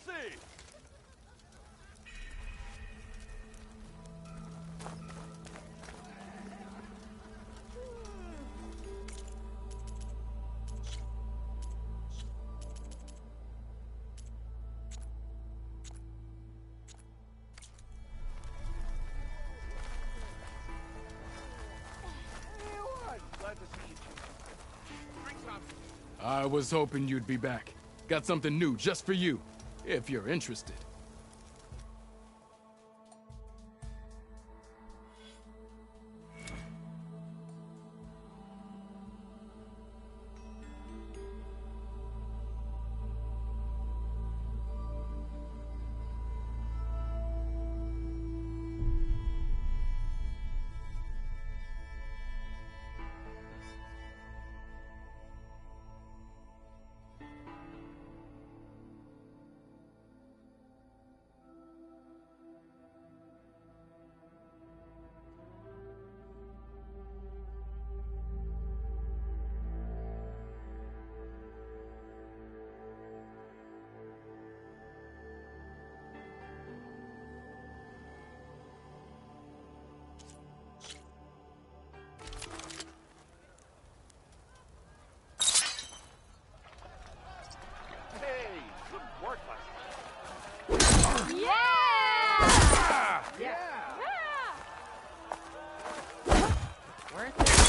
mercy! I was hoping you'd be back. Got something new just for you, if you're interested.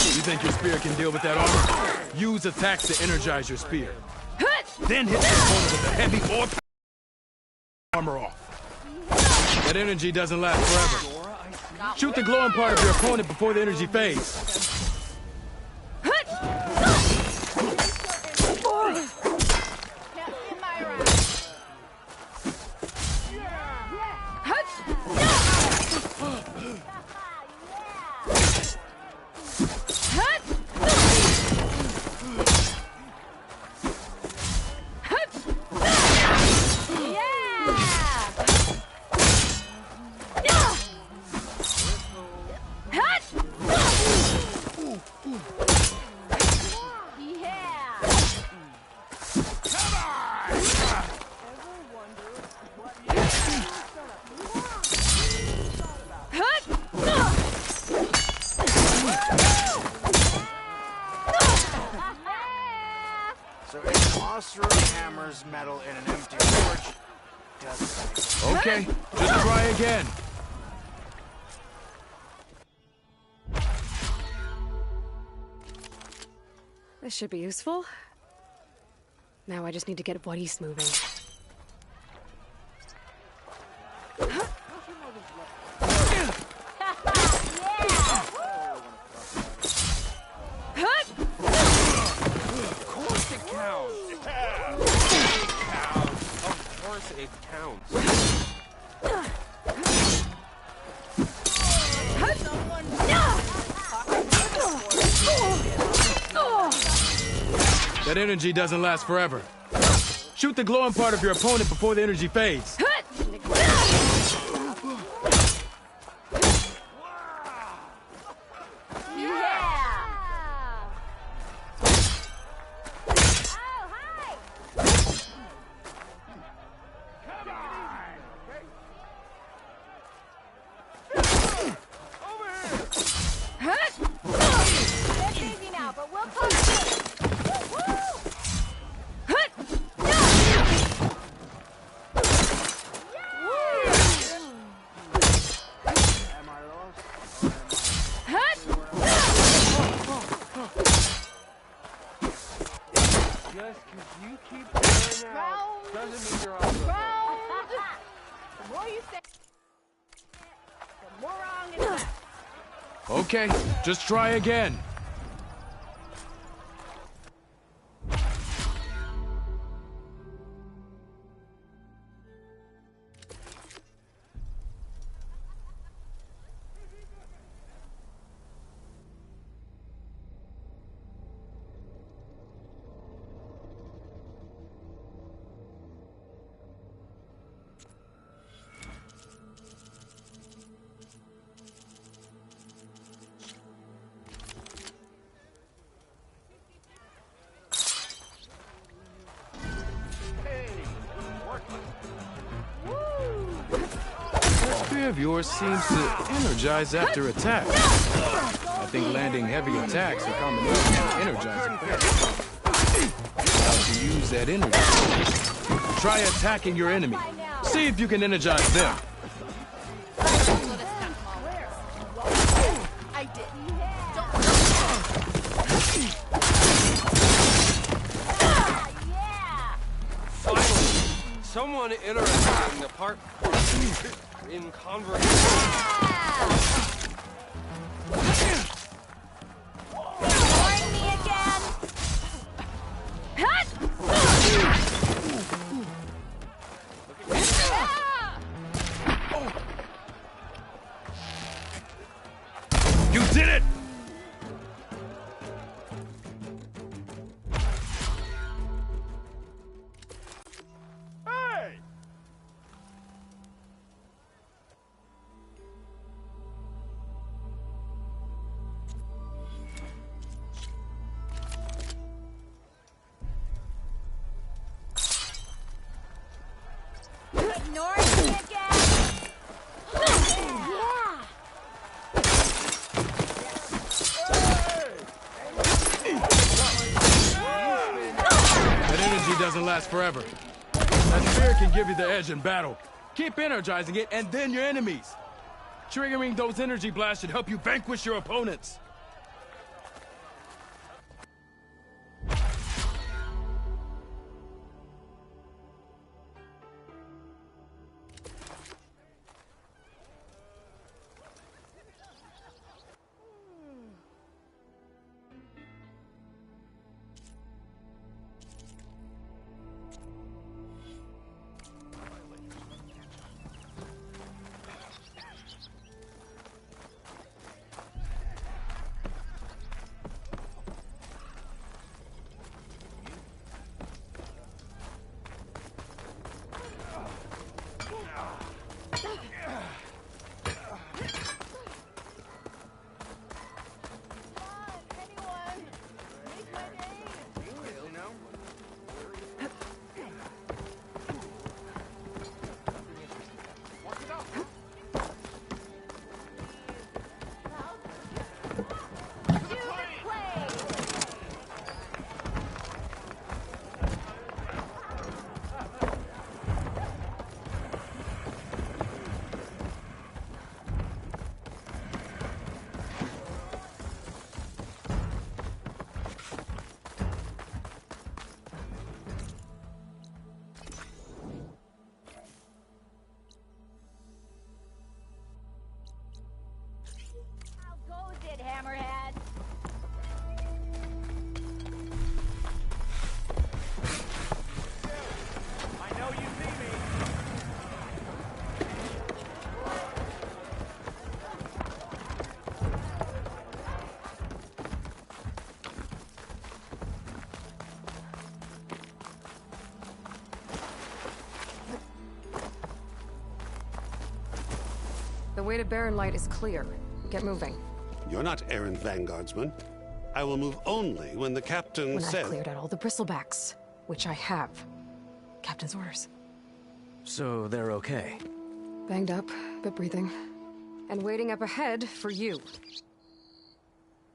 You think your spear can deal with that armor? Use attacks to energize your spear. Then hit the opponent with a heavy or armor off. That energy doesn't last forever. Shoot the glowing part of your opponent before the energy fades. Hammers metal in an empty forge. Okay, just try again. This should be useful. Now I just need to get What East moving. It counts. That energy doesn't last forever. Shoot the glowing part of your opponent before the energy fades. Okay, just try again. spear of yours seems to energize after attack. I think landing heavy attacks or combination of energizing how to use that energy. Try attacking your enemy. See if you can energize them. I did. Finally, someone interested in the part in conversation. Ignoring me again? You did it! Hey! Ignoring me again? Yeah! That energy doesn't last forever. That spear can give you the edge in battle. Keep energizing it, and then your enemies. Triggering those energy blasts should help you vanquish your opponents. How goes it, Hammerhead? I know you see me. The way to Barren Light is clear. Get moving. You're not errand vanguardsman. I will move only when the captain When I've says... cleared out all the bristlebacks, which I have. Captain's orders. So they're okay. Banged up, but breathing. And waiting up ahead for you.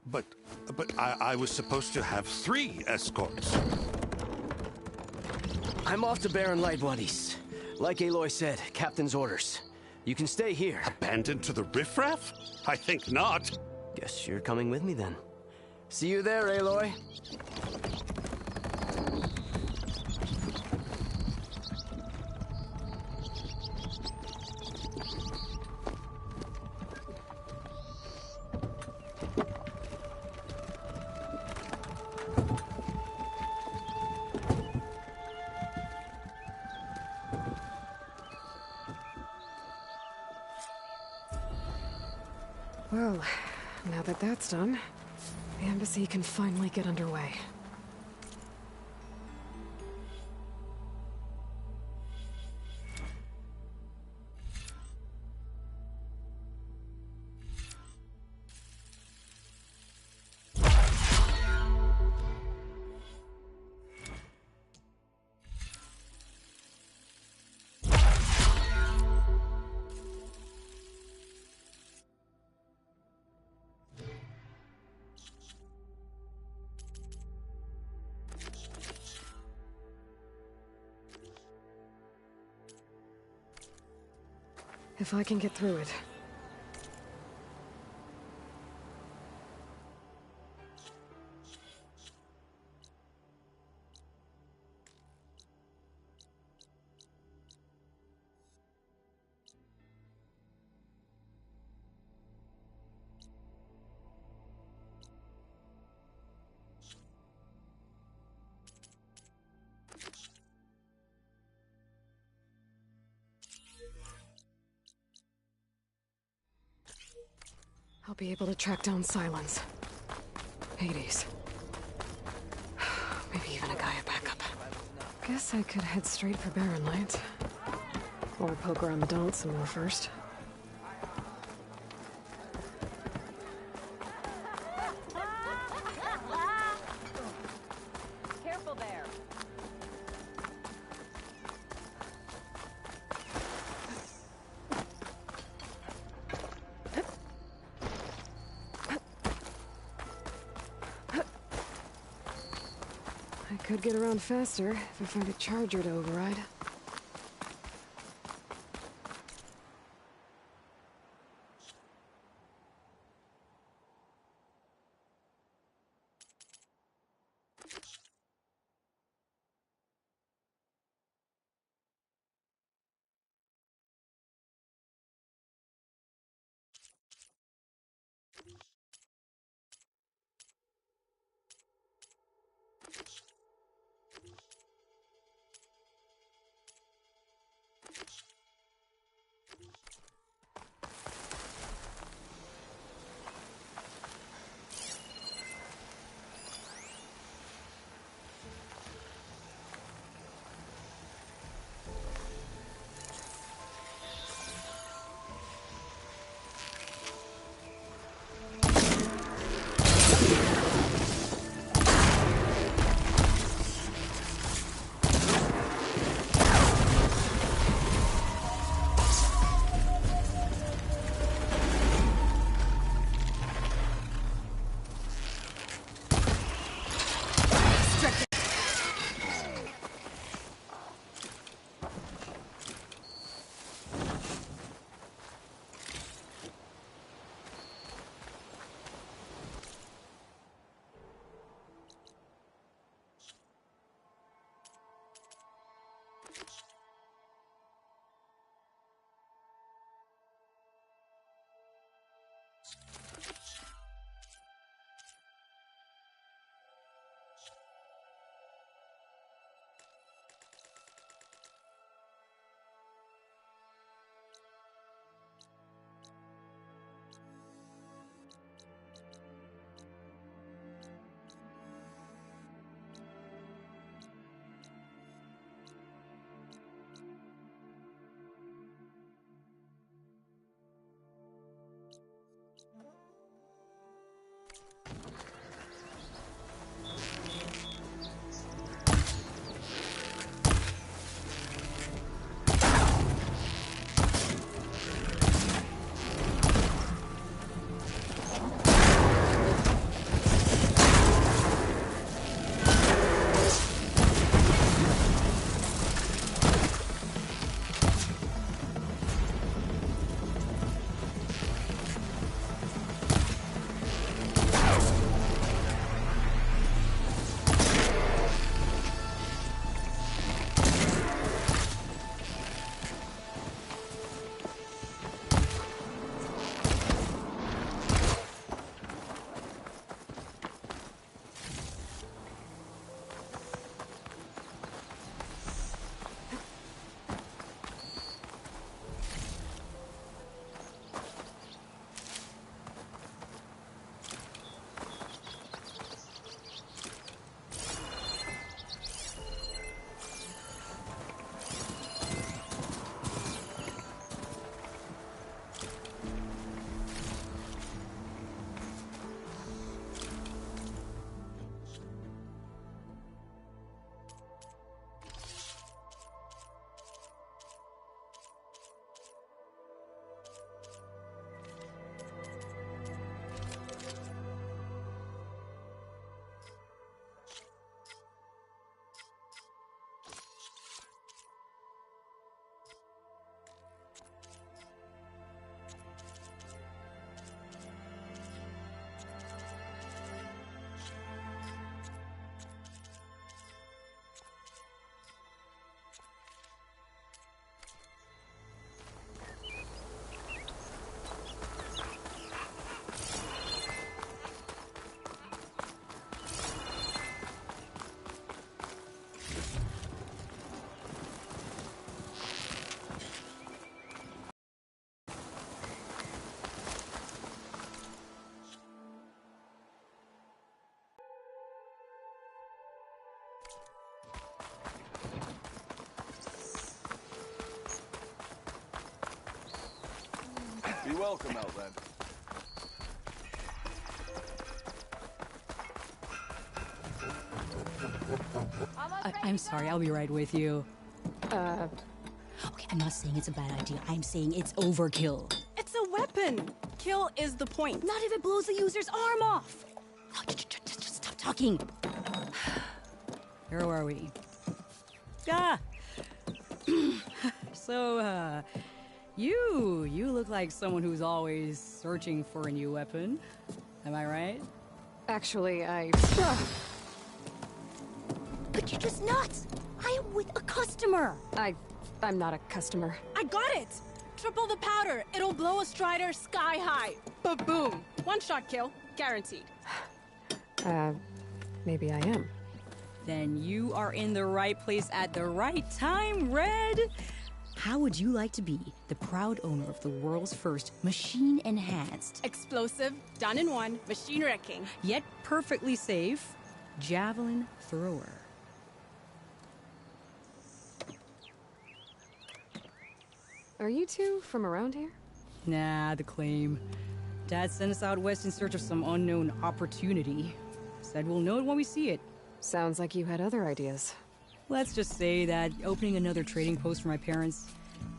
But I was supposed to have 3 escorts. I'm off to Barren Light, buddies. Like Aloy said, Captain's orders. You can stay here. Abandoned to the riffraff? I think not. Guess you're coming with me then. See you there, Aloy. Well, now that that's done, the embassy can finally get underway. If I can get through it. I'll be able to track down Silence. Hades. Maybe even a Gaia backup. Guess I could head straight for Barren Light. Or poke around the Daunt some more first. Careful there. I could get around faster if I find a charger to override. welcome, Outlander. I'm sorry, I'll be right with you. Okay, I'm not saying it's a bad idea. I'm saying it's overkill. It's a weapon! Kill is the point. Not if it blows the user's arm off! Oh, just stop talking. Where are we? Ah! So, you look like someone who's always searching for a new weapon. Am I right? Actually, But you're just nuts! I am with a customer! I'm not a customer. I got it! Triple the powder. It'll blow a Strider sky high. Ba-boom. One shot kill. Guaranteed. Maybe I am. Then you are in the right place at the right time, Red! How would you like to be the proud owner of the world's first machine-enhanced, Explosive, done in one, machine wrecking, yet perfectly safe, javelin thrower? Are you two from around here? Nah, the claim. Dad sent us out west in search of some unknown opportunity. Said we'll know it when we see it. Sounds like you had other ideas. Let's just say that opening another trading post for my parents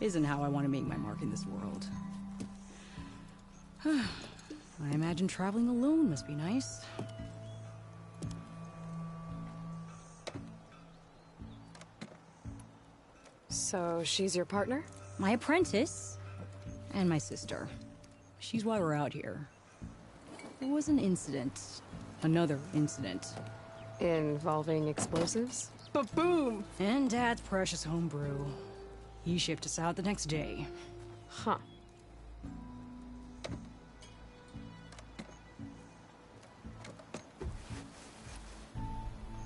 isn't how I want to make my mark in this world. I imagine traveling alone must be nice. So she's your partner? My apprentice and my sister. She's why we're out here. There was an incident. Another incident. Involving explosives? Ba-boom! And Dad's precious homebrew. He shipped us out the next day. Huh.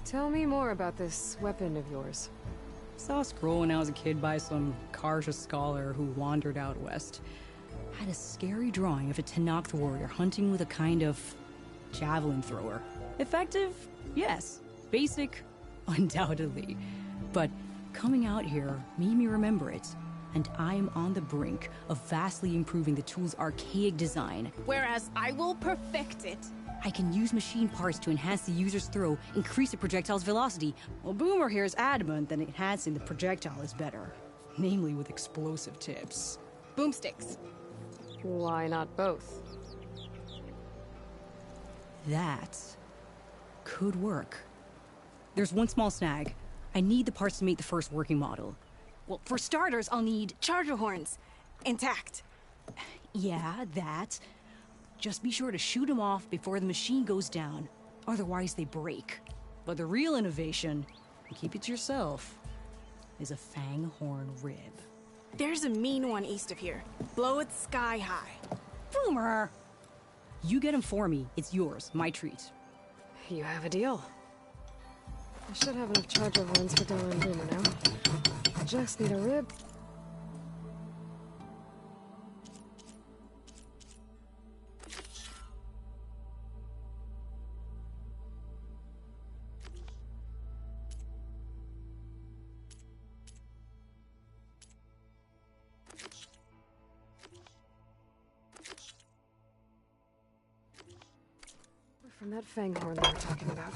Tell me more about this weapon of yours. Saw a scroll when I was a kid by some Karja scholar who wandered out west. Had a scary drawing of a Tenakth warrior hunting with a kind of javelin thrower. Effective? Yes. Basic? Undoubtedly. But coming out here made me remember it. And I'm on the brink of vastly improving the tool's archaic design. Whereas I will perfect it. I can use machine parts to enhance the user's throw, increase the projectile's velocity. Well, Boomer here is adamant that enhancing the projectile is better. Namely with explosive tips. Boomsticks. Why not both? That could work. There's one small snag. I need the parts to make the first working model. Well, for starters, I'll need charger horns. Intact. Yeah, that. Just be sure to shoot them off before the machine goes down. Otherwise, they break. But the real innovation, and keep it to yourself, is a fang horn rib. There's a mean one east of here. Blow it sky high. Boomer! You get him for me. It's yours. My treat. You have a deal. I should have enough charger horns for Della and Boomer now. Just need a rib. From that fang horn they were talking about.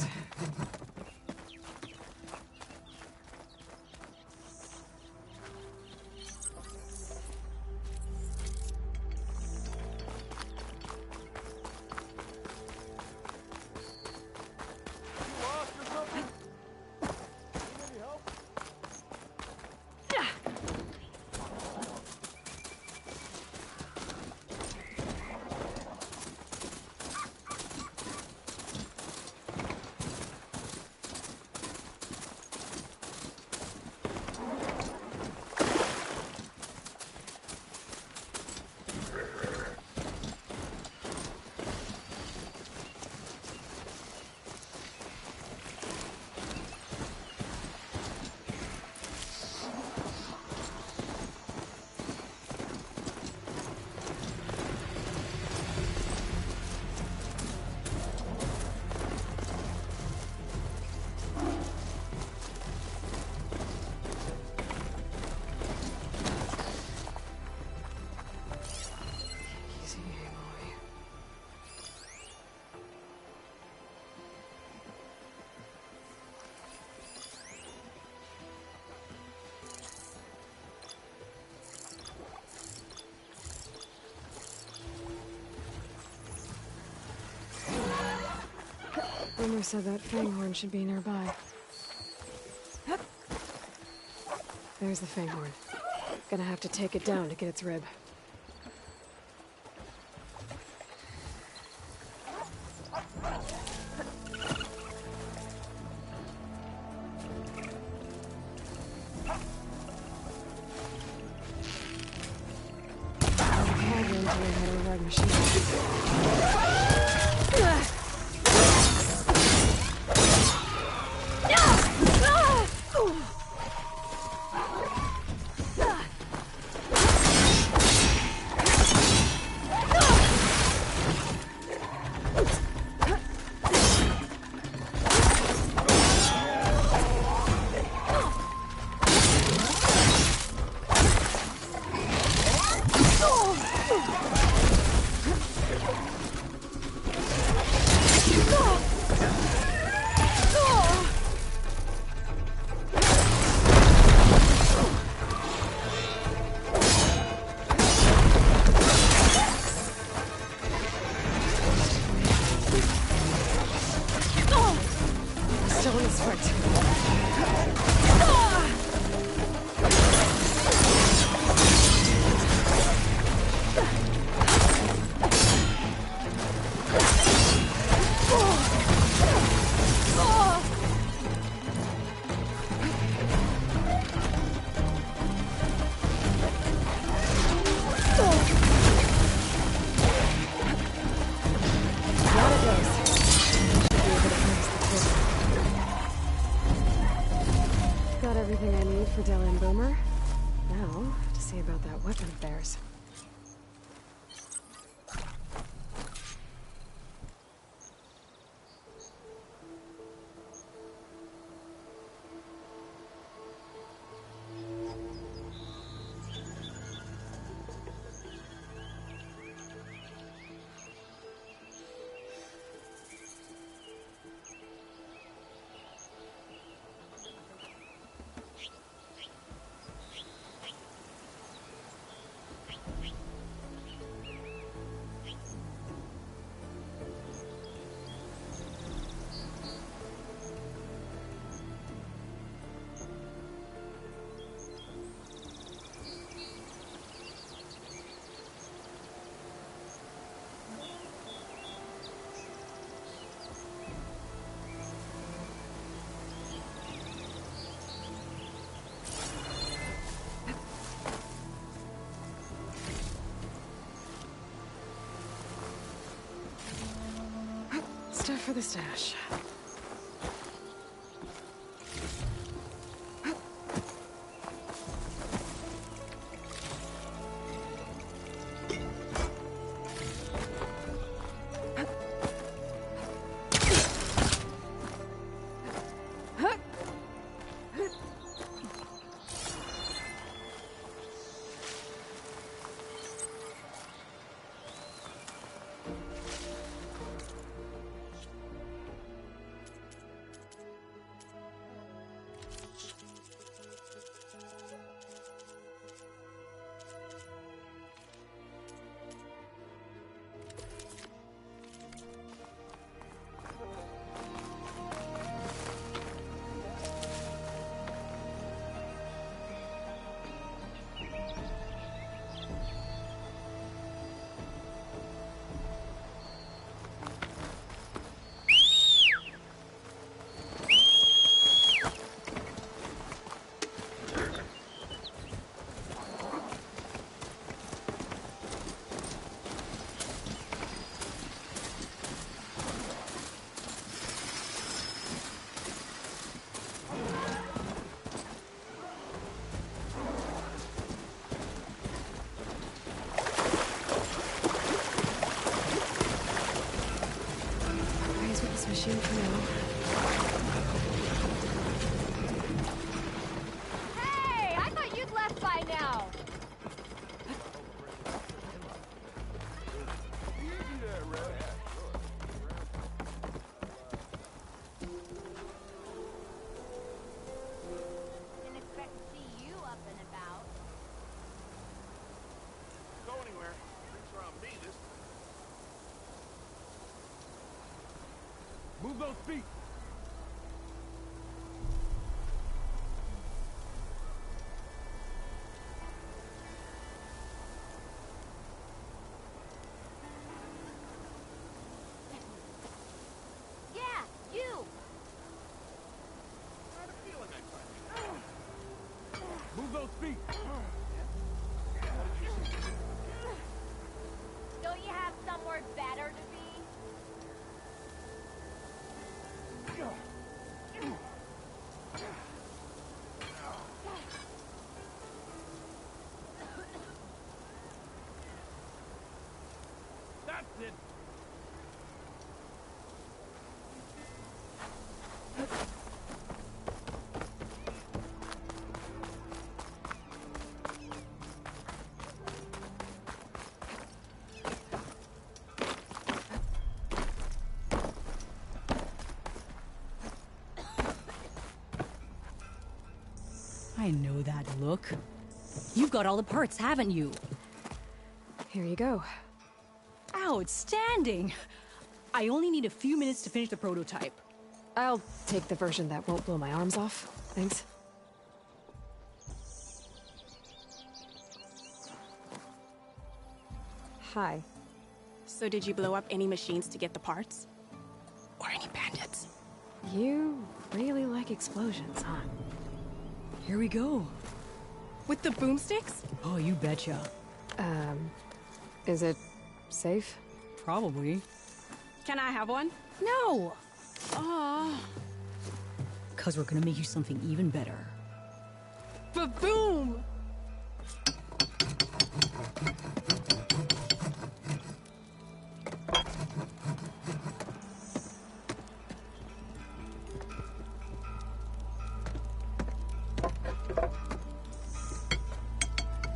Boomer said that fanghorn should be nearby. There's the fanghorn. Gonna have to take it down to get its rib. Stuff for the stash. those feet! Yeah, you! Move those feet! Don't you have somewhere better to be? That's it! I know that look. You've got all the parts, haven't you? Here you go. Outstanding! I only need a few minutes to finish the prototype. I'll take the version that won't blow my arms off. Thanks. Hi. So did you blow up any machines to get the parts? Or any bandits? You really like explosions, huh? Here we go. With the boomsticks? Oh, you betcha. Is it safe? Probably. Can I have one? No! Aw. Cause we're gonna make you something even better. Ba-boom!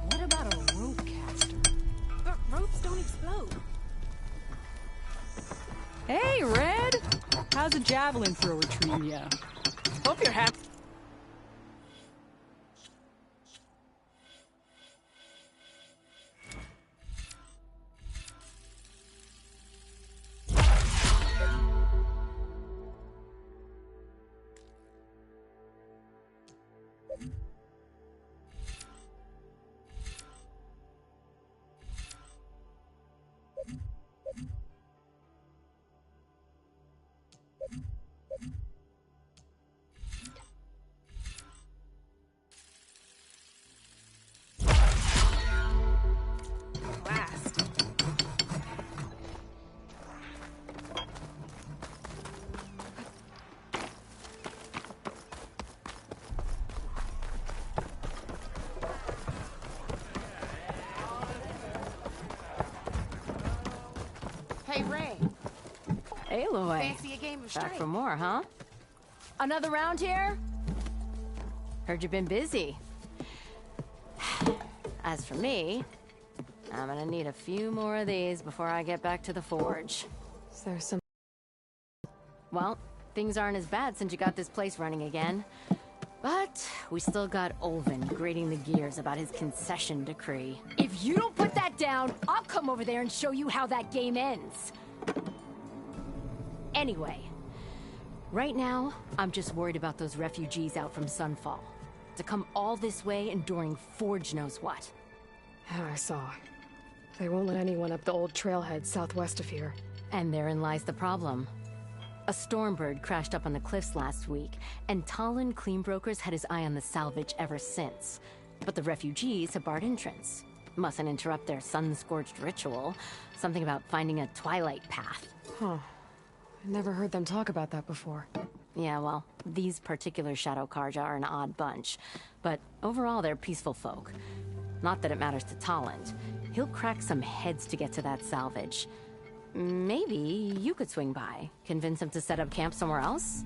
What about a rope caster? But ropes don't explode. Hey, Red! How's a javelin thrower treating ya? Hope you're happy. Last. Hey, Ray. Aloy. Fancy a game of Back straight? for more, huh? Another round here? Heard you've been busy. As for me, I'm gonna need a few more of these before I get back to the forge. Is there some... Well, things aren't as bad since you got this place running again. But we still got Olvin grating the gears about his concession decree. If you don't put that down, I'll come over there and show you how that game ends. Anyway, right now, I'm just worried about those refugees out from Sunfall. To come all this way enduring Forge knows what. I saw. They won't let anyone up the old trailhead southwest of here. And therein lies the problem. A Stormbird crashed up on the cliffs last week, and Talon Cleanbrokers had his eye on the salvage ever since. But the refugees have barred entrance. Mustn't interrupt their sun-scorched ritual. Something about finding a twilight path. Huh. I never heard them talk about that before. Yeah, well, these particular Shadow Karja are an odd bunch. But overall, they're peaceful folk. Not that it matters to Talon. He'll crack some heads to get to that salvage. Maybe you could swing by, convince him to set up camp somewhere else?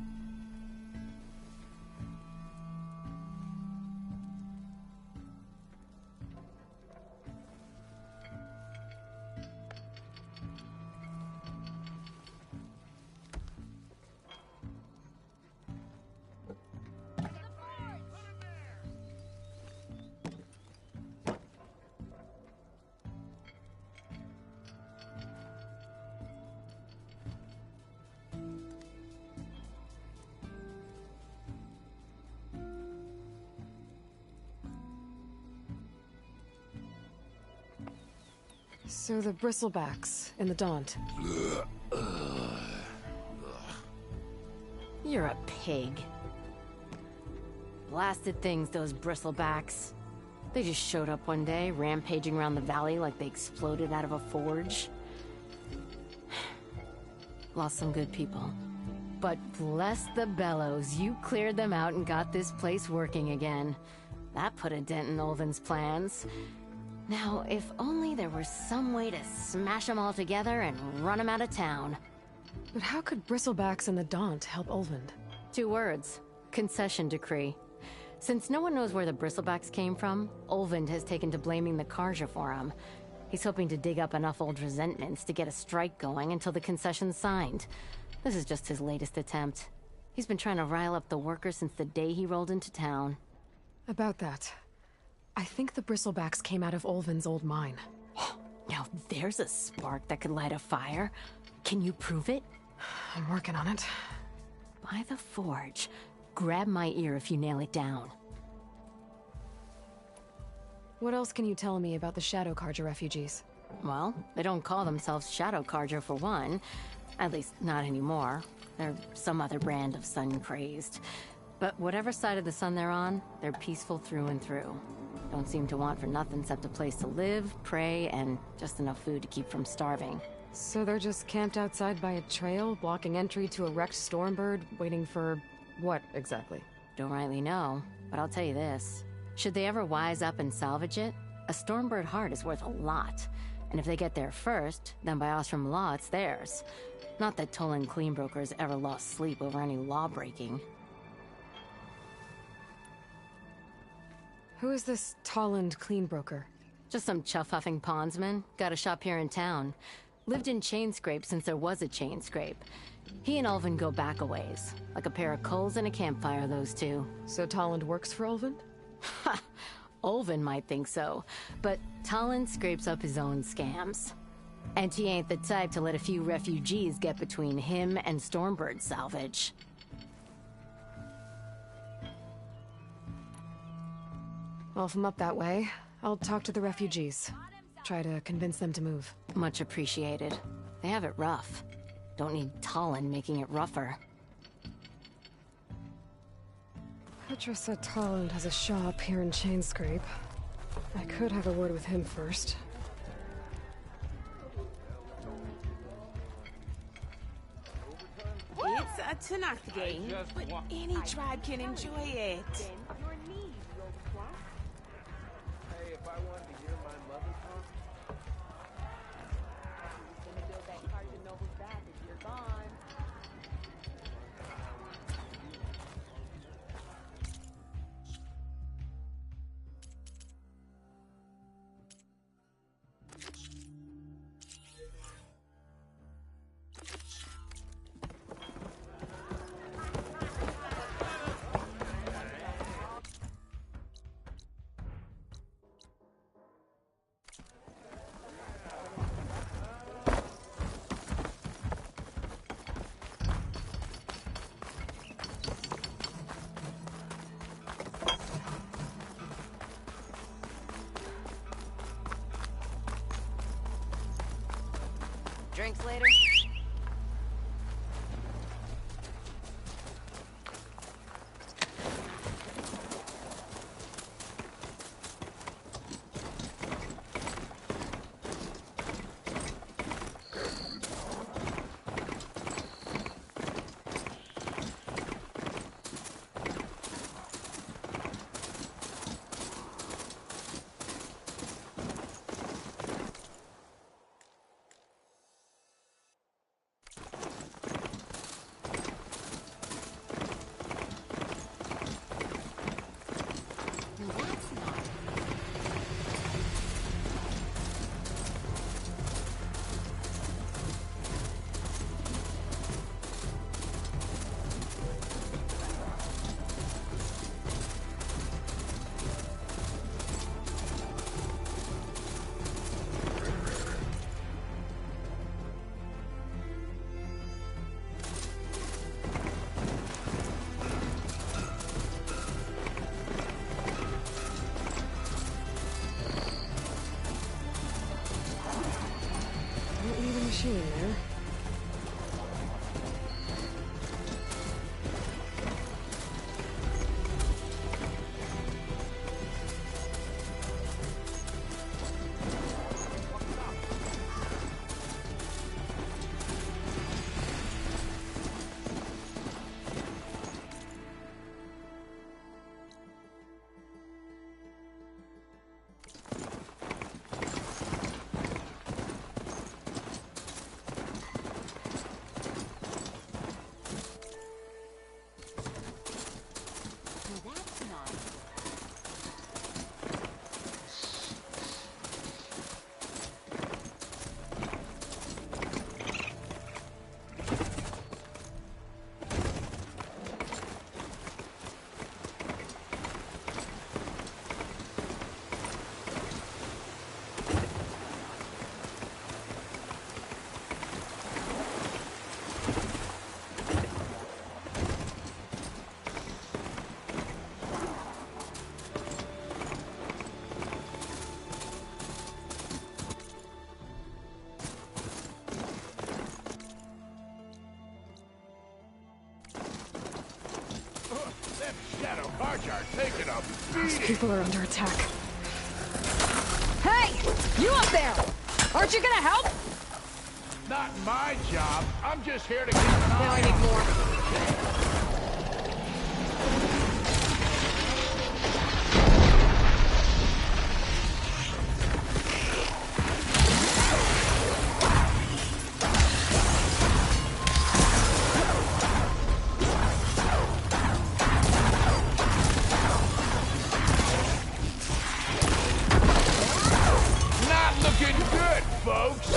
So the bristlebacks in the Daunt. You're a pig. Blasted things, those bristlebacks. They just showed up one day, rampaging around the valley like they exploded out of a forge. Lost some good people. But bless the bellows, you cleared them out and got this place working again. That put a dent in Ulvin's plans. Now, if only there was some way to smash them all together and run them out of town. But how could bristlebacks and the Daunt help Ulvund? 2 words. Concession decree. Since no one knows where the bristlebacks came from, Ulvund has taken to blaming the Karja for them. He's hoping to dig up enough old resentments to get a strike going until the concession's signed. This is just his latest attempt. He's been trying to rile up the workers since the day he rolled into town. About that, I think the bristlebacks came out of Ulvund's old mine. Now there's a spark that could light a fire. Can you prove it? I'm working on it. By the forge. Grab my ear if you nail it down. What else can you tell me about the Shadow Karja refugees? Well, they don't call themselves Shadow Karja for one. At least, not anymore. They're some other brand of sun-crazed. But whatever side of the sun they're on, they're peaceful through and through. Don't seem to want for nothing except a place to live, pray, and just enough food to keep from starving. So they're just camped outside by a trail, blocking entry to a wrecked Stormbird, waiting for... what, exactly? Don't rightly know, but I'll tell you this. Should they ever wise up and salvage it, a Stormbird heart is worth a lot. And if they get there first, then by Ostrom law, it's theirs. Not that Tolan Cleanbrokers ever lost sleep over any law-breaking. Who is this Tolland Cleanbroker? Just some chuff-huffing pondsman. Got a shop here in town. Lived in Chainscrape since there was a Chainscrape. He and Ulvund go back a ways. Like a pair of coals and a campfire, those two. So Tolland works for Ulvund? Ha! Ulvund might think so, but Tolland scrapes up his own scams. And he ain't the type to let a few refugees get between him and Stormbird salvage. Well, if I'm up that way, I'll talk to the refugees. Try to convince them to move. Much appreciated. They have it rough. Don't need Tolland making it rougher. Petra said Tolland has a shop here in Chainscrape. I could have a word with him first. It's a Tanakh game, but any tribe can enjoy it. Hey, if I wanted to hear my mother talk, Gonna build that Karja Noble's back if you're gone. Drinks later? Shadow Carjar taking a Those beating. people are under attack. Hey! You up there! Aren't you gonna help? Not my job. I'm just here to keep an eye. Now I need more. Not looking good, folks.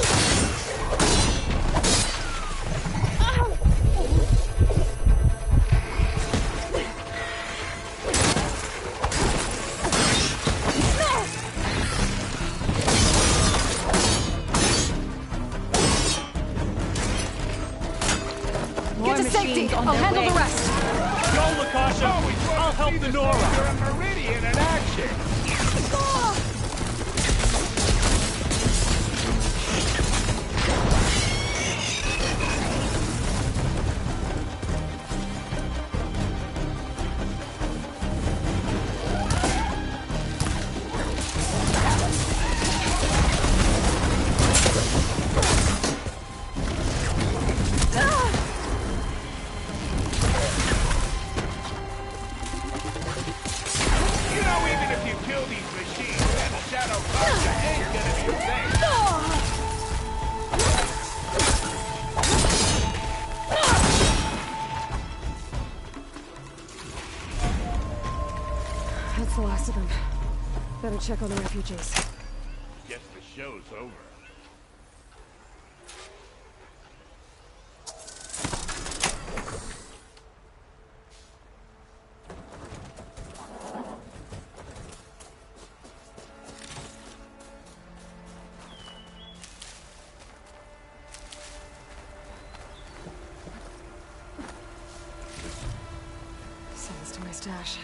Get to safety! I'll handle the rest! Go, Lakasha. I'll help the Nora. You're a Meridian in action. You know, even if you kill these machines, then Shadow Carja ain't gonna be safe. That's the last of them. Better check on the refugees. Guess the show's over. Send this to my stash.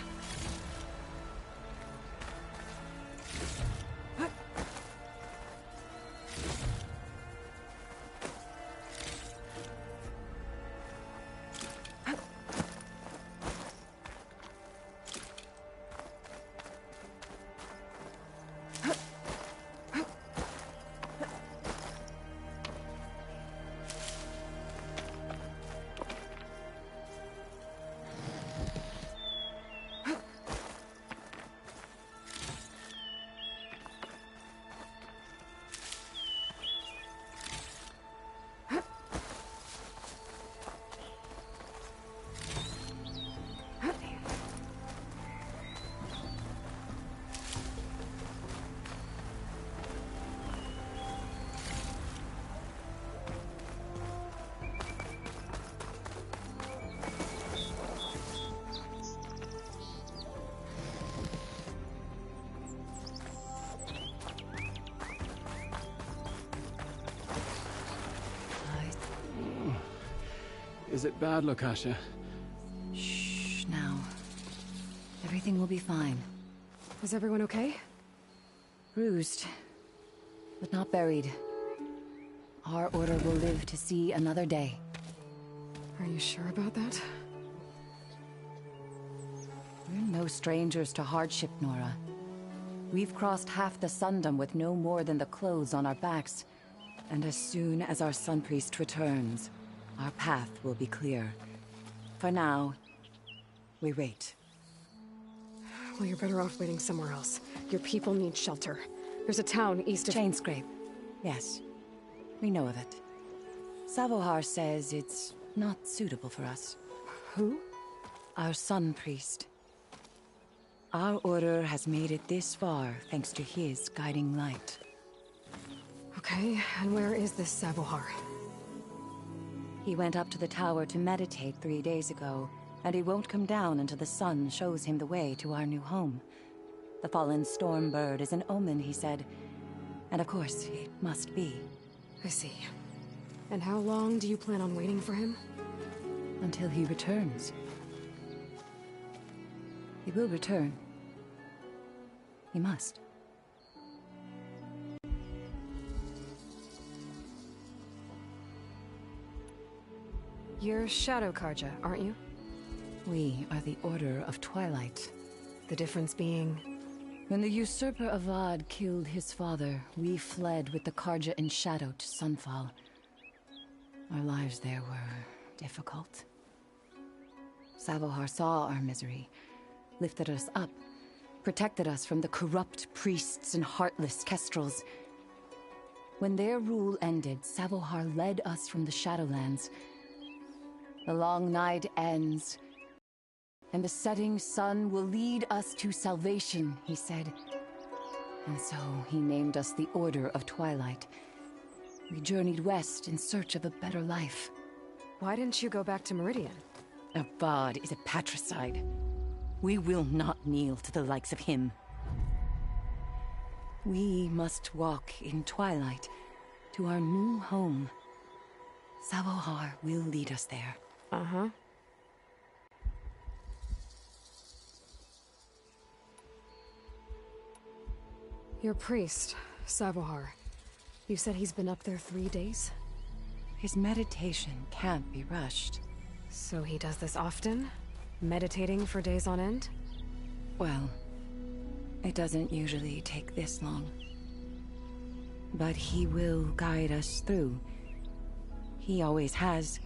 Is it bad, Lakasha? Shh, now. Everything will be fine. Is everyone okay? Bruised, but not buried. Our order will live to see another day. Are you sure about that? We're no strangers to hardship, Nora. We've crossed half the Sundom with no more than the clothes on our backs. And as soon as our Sun Priest returns, our path will be clear. For now, we wait. Well, you're better off waiting somewhere else. Your people need shelter. There's a town east of... Chainscrape. Yes. We know of it. Savohar says it's not suitable for us. Who? Our Sun Priest. Our order has made it this far thanks to his guiding light. Okay, and where is this Savohar? He went up to the tower to meditate 3 days ago, and he won't come down until the sun shows him the way to our new home. The fallen storm bird is an omen, he said. And of course, it must be. I see. And how long do you plan on waiting for him? Until he returns. He will return. He must. You're Shadow Karja, aren't you? We are the Order of Twilight. The difference being... When the usurper Avad killed his father, we fled with the Karja in shadow to Sunfall. Our lives there were difficult. Savohar saw our misery, lifted us up, protected us from the corrupt priests and heartless kestrels. When their rule ended, Savohar led us from the Shadowlands. The long night ends, and the setting sun will lead us to salvation, he said. And so he named us the Order of Twilight. We journeyed west in search of a better life. Why didn't you go back to Meridian? Avad is a patricide. We will not kneel to the likes of him. We must walk in twilight to our new home. Savohar will lead us there. Uh-huh. Your priest, Savohar. You said he's been up there 3 days? His meditation can't be rushed. So he does this often? Meditating for days on end? Well, it doesn't usually take this long. But he will guide us through. He always has.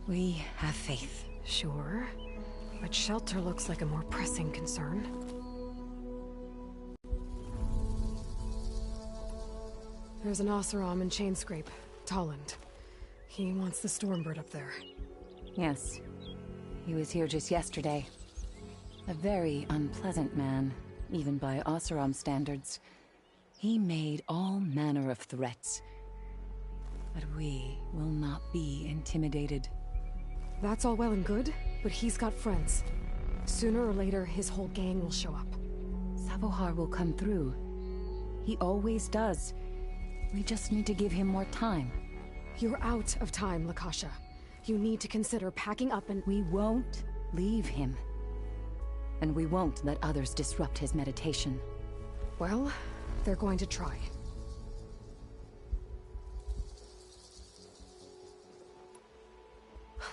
We have faith. Sure. But shelter looks like a more pressing concern. There's an Oseram in Chainscrape, Tolland. He wants the Stormbird up there. Yes. He was here just yesterday. A very unpleasant man, even by Oseram standards. He made all manner of threats. But we will not be intimidated. That's all well and good, but he's got friends. Sooner or later, his whole gang will show up. Savohar will come through. He always does. We just need to give him more time. You're out of time, Lakasha. You need to consider packing up and... We won't leave him. And we won't let others disrupt his meditation. Well, they're going to try.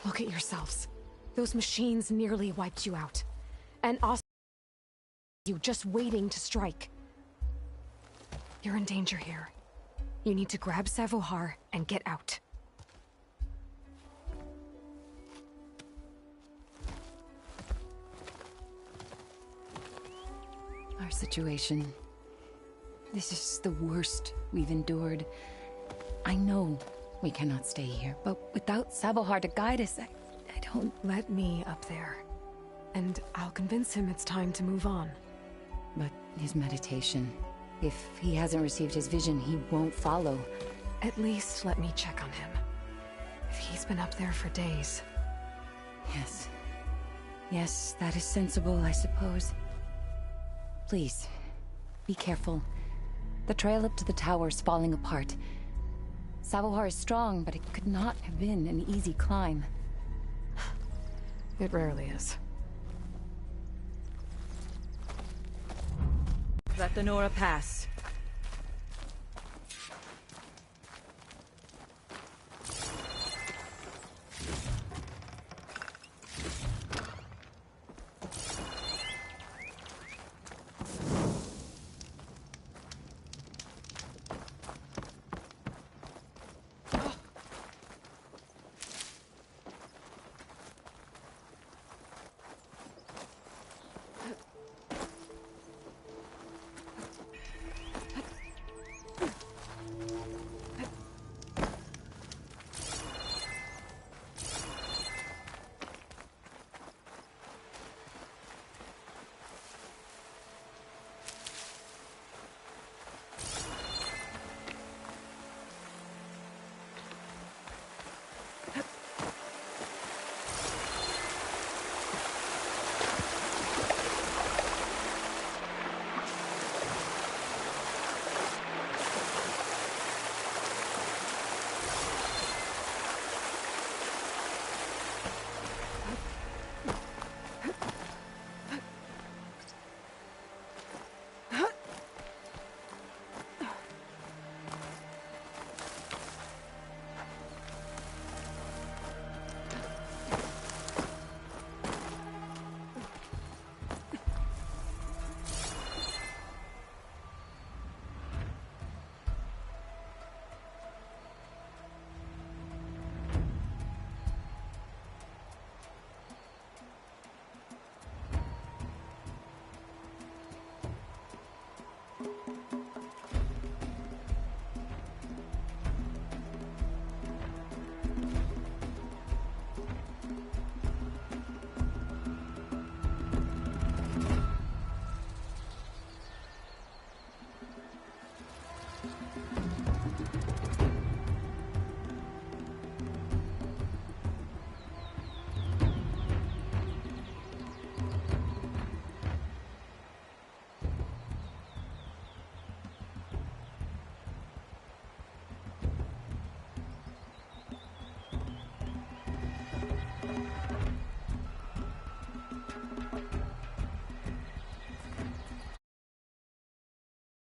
Look at yourselves. Those machines nearly wiped you out. And also you just waiting to strike. You're in danger here. You need to grab Savohar and get out. Our situation. This is the worst we've endured. I know we cannot stay here, but without Savohar to guide us, I don't... Let me up there. And I'll convince him it's time to move on. But his meditation... If he hasn't received his vision, he won't follow. At least let me check on him. If he's been up there for days. Yes. Yes, that is sensible, I suppose. Please, be careful. The trail up to the tower is falling apart. Savohar is strong, but it could not have been an easy climb. It rarely is. Let the Nora pass.